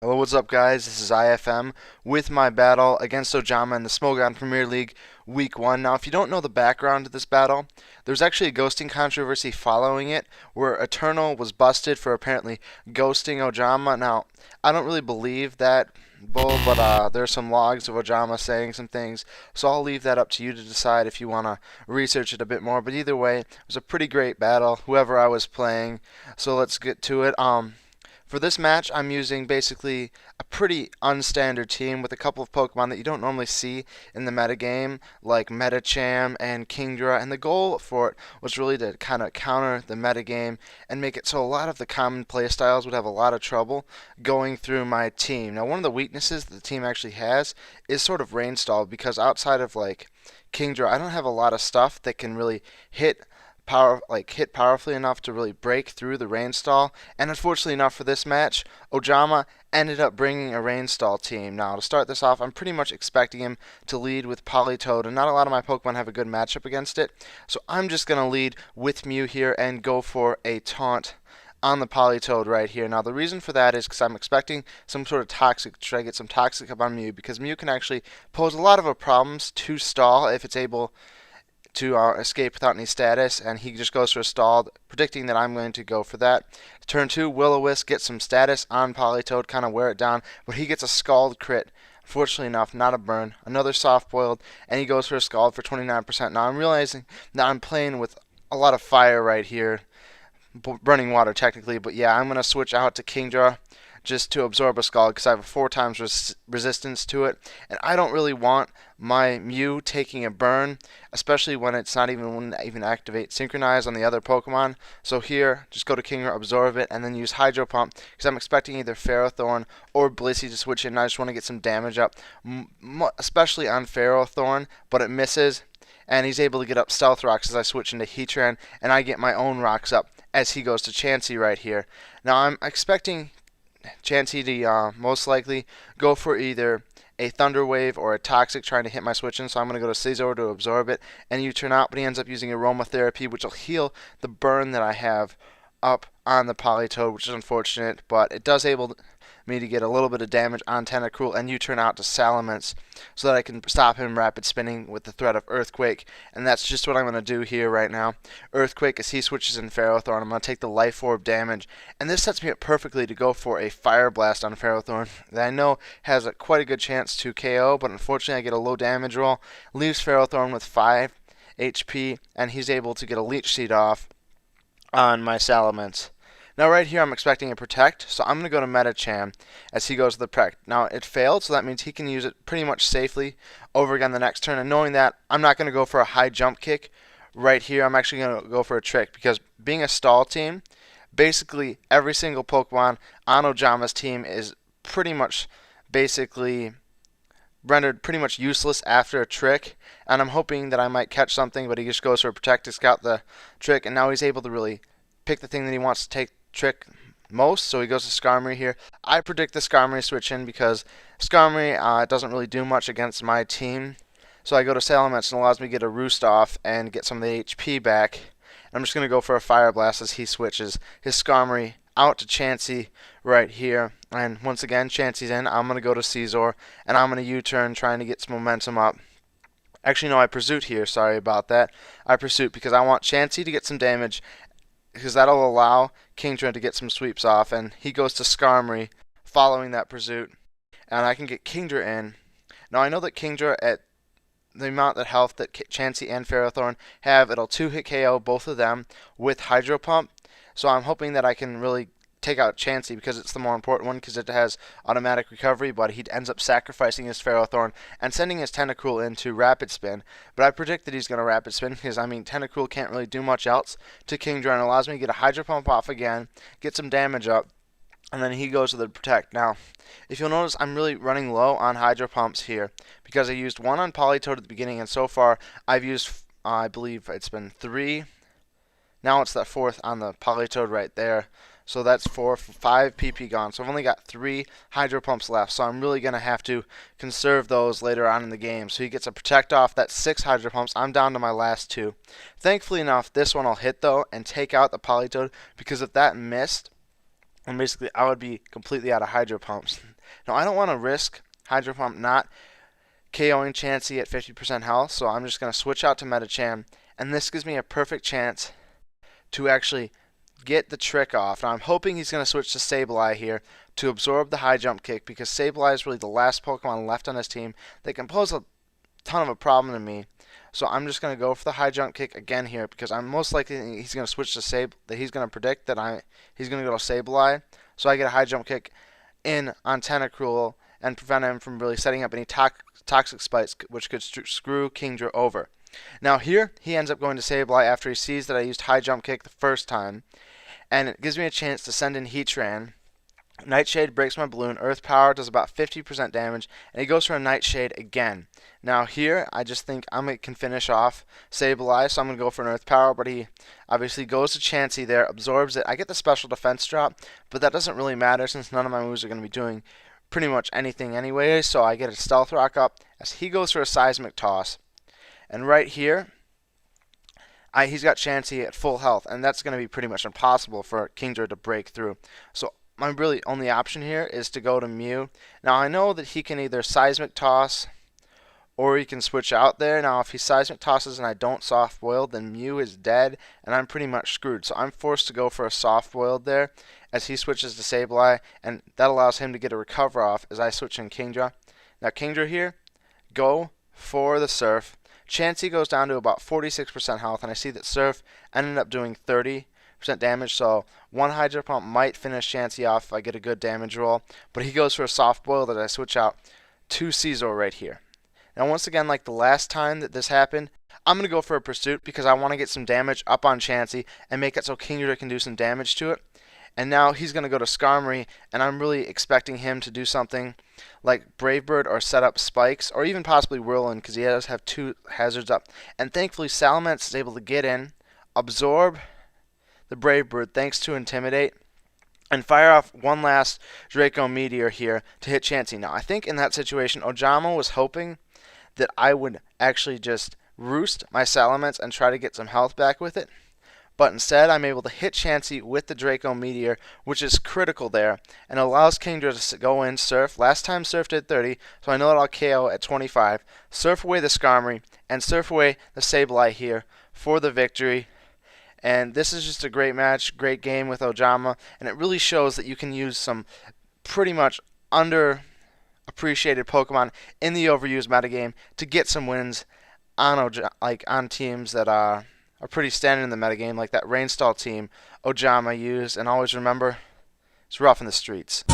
Hello, what's up guys? This is IFM with my battle against Ojama in the Smogon Premier League Week 1. Now, if you don't know the background to this battle, there's actually a ghosting controversy following it where Eternal was busted for apparently ghosting Ojama. Now, I don't really believe that bull, but there's some logs of Ojama saying some things, so I'll leave that up to you to decide if you want to research it a bit more. But either way, it was a pretty great battle, whoever I was playing, so let's get to it. For this match, I'm using basically a pretty unstandard team with a couple of Pokemon that you don't normally see in the metagame, like Metacham and Kingdra, and the goal for it was really to kind of counter the metagame and make it so a lot of the common playstyles would have a lot of trouble going through my team. Now, one of the weaknesses that the team actually has is sort of Rainstall, because outside of like Kingdra, I don't have a lot of stuff that can really hit powerfully enough to really break through the Rainstall. And unfortunately enough for this match, Ojama ended up bringing a Rainstall team. Now, to start this off, I'm pretty much expecting him to lead with Politoed, and not a lot of my Pokemon have a good matchup against it. So I'm just going to lead with Mew here and go for a taunt on the Politoed right here. Now, the reason for that is because I'm expecting some sort of toxic, to try to get some toxic up on Mew, because Mew can actually pose a lot of problems to stall if it's able to escape without any status, and he just goes for a stall, predicting that I'm going to go for that. Turn 2, Will-O-Wisp gets some status on Politoed, kind of wear it down, but he gets a Scald crit. Fortunately enough, not a burn. Another soft-boiled, and he goes for a Scald for 29%. Now I'm realizing that I'm playing with a lot of fire right here. Running water technically, but yeah, I'm going to switch out to Kingdra just to absorb a Scald because I have a 4 times resistance to it, and I don't really want my Mew taking a burn, especially when it's not even activate Synchronize on the other Pokemon. So here, just go to Kingdra, absorb it, and then use Hydro Pump because I'm expecting either Ferrothorn or Blissey to switch in, and I just want to get some damage up, especially on Ferrothorn, but it misses, and he's able to get up Stealth Rocks as I switch into Heatran, and I get my own rocks up as he goes to Chansey right here. Now I'm expecting Chansey to most likely go for either a Thunder Wave or a Toxic trying to hit my switch in, so I'm going to go to Scizor to absorb it and U-turn out, but he ends up using Aromatherapy, which will heal the burn that I have up on the Politoed, which is unfortunate, but it does able me to get a little bit of damage on Tentacruel and U-turn out to Salamence so that I can stop him rapid spinning with the threat of Earthquake, and that's just what I'm going to do here right now. Earthquake as he switches in Ferrothorn. I'm going to take the Life Orb damage, and this sets me up perfectly to go for a Fire Blast on Ferrothorn that I know has quite a good chance to KO, but unfortunately I get a low damage roll, leaves Ferrothorn with 5 HP, and he's able to get a Leech Seed off on my Salamence. Now right here I'm expecting a Protect, so I'm going to go to Metacham as he goes to the Protect. Now it failed, so that means he can use it pretty much safely over again the next turn, and knowing that, I'm not going to go for a high jump kick right here. I'm actually going to go for a trick, because being a stall team, basically every single Pokemon on Ojama's team is pretty much basically rendered pretty much useless after a trick, and I'm hoping that I might catch something, but he just goes for a Protect to scout the trick, and now he's able to really pick the thing that he wants to take trick most, so he goes to Skarmory here. I predict the Skarmory switch in because Skarmory doesn't really do much against my team, so I go to Salamence and allows me to get a Roost off and get some of the HP back. And I'm just going to go for a Fire Blast as he switches his Skarmory out to Chansey right here, and once again Chansey's in. I'm going to go to Scizor and I'm going to U-turn trying to get some momentum up. Actually no, I Pursuit here, sorry about that. I Pursuit because I want Chansey to get some damage, because that'll allow Kingdra to get some sweeps off, and he goes to Skarmory following that Pursuit, and I can get Kingdra in. Now I know that Kingdra, at the amount of health that Chansey and Ferrothorn have, it'll 2-hit KO both of them with Hydro Pump, so I'm hoping that I can really take out Chansey because it's the more important one, because it has automatic recovery, but he ends up sacrificing his Ferrothorn and sending his Tentacruel into Rapid Spin. But I predict that he's going to Rapid Spin because, I mean, Tentacruel can't really do much else to Kingdra, and allows me to get a Hydro Pump off again, get some damage up, and then he goes to the Protect. Now, if you'll notice, I'm really running low on Hydro Pumps here because I used 1 on Politoed at the beginning, and so far I've used, I believe it's been 3. Now it's that 4th on the Politoed right there. So that's 4 for 5 PP gone. So I've only got 3 Hydro Pumps left. So I'm really going to have to conserve those later on in the game. So he gets a Protect off. That's 6 Hydro Pumps. I'm down to my last 2. Thankfully enough, this one I'll hit though and take out the Politoed, because if that missed, then basically I would be completely out of Hydro Pumps. Now I don't want to risk Hydro Pump not KOing Chansey at 50% health, so I'm just going to switch out to Metachan, and this gives me a perfect chance to actually get the trick off. Now I'm hoping he's going to switch to Sableye here to absorb the high jump kick, because Sableye is really the last Pokemon left on his team that can pose a ton of a problem to me. So I'm just going to go for the high jump kick again here, because I'm most likely he's going to switch to he's going to predict that he's going to go to Sableye, so I get a high jump kick in on Tentacruel and prevent him from really setting up any toxic spikes, which could screw Kingdra over. Now here he ends up going to Sableye after he sees that I used high jump kick the first time, and it gives me a chance to send in Heatran. Nightshade breaks my balloon, Earth Power does about 50% damage, and he goes for a Nightshade again. Now here I just think I can finish off Sableye, so I'm going to go for an Earth Power, but he obviously goes to Chansey there, absorbs it. I get the special defense drop, but that doesn't really matter since none of my moves are going to be doing pretty much anything anyway, so I get a Stealth Rock up as he goes for a Seismic Toss. And right here, he's got Chansey at full health, and that's going to be pretty much impossible for Kingdra to break through. So my really only option here is to go to Mew. Now I know that he can either Seismic Toss or he can switch out there. Now if he Seismic Tosses and I don't Soft Boil, then Mew is dead and I'm pretty much screwed. So I'm forced to go for a Soft Boiled there as he switches to Sableye, and that allows him to get a Recover off as I switch in Kingdra. Now Kingdra here, go for the Surf. Chansey goes down to about 46% health, and I see that Surf ended up doing 30% damage, so one Hydro Pump might finish Chansey off if I get a good damage roll, but he goes for a Soft Boil that I switch out to Scizor right here. Now once again, like the last time that this happened, I'm going to go for a Pursuit because I want to get some damage up on Chansey and make it so Kingdra can do some damage to it. And now he's going to go to Skarmory, and I'm really expecting him to do something like Brave Bird or set up Spikes, or even possibly Whirlwind, because he does have 2 hazards up. And thankfully Salamence is able to get in, absorb the Brave Bird thanks to Intimidate, and fire off one last Draco Meteor here to hit Chansey. Now I think in that situation Ojama was hoping that I would actually just roost my Salamence and try to get some health back with it. But instead, I'm able to hit Chansey with the Draco Meteor, which is critical there, and allows Kingdra to go in Surf. Last time Surf did 30, so I know that I'll KO at 25. Surf away the Skarmory, and surf away the Sableye here for the victory. And this is just a great match, great game with Ojama, and it really shows that you can use some pretty much underappreciated Pokemon in the Overused metagame to get some wins on teams that are pretty standard in the metagame, like that Rainstorm team Ojama used. And always remember, it's rough in the streets.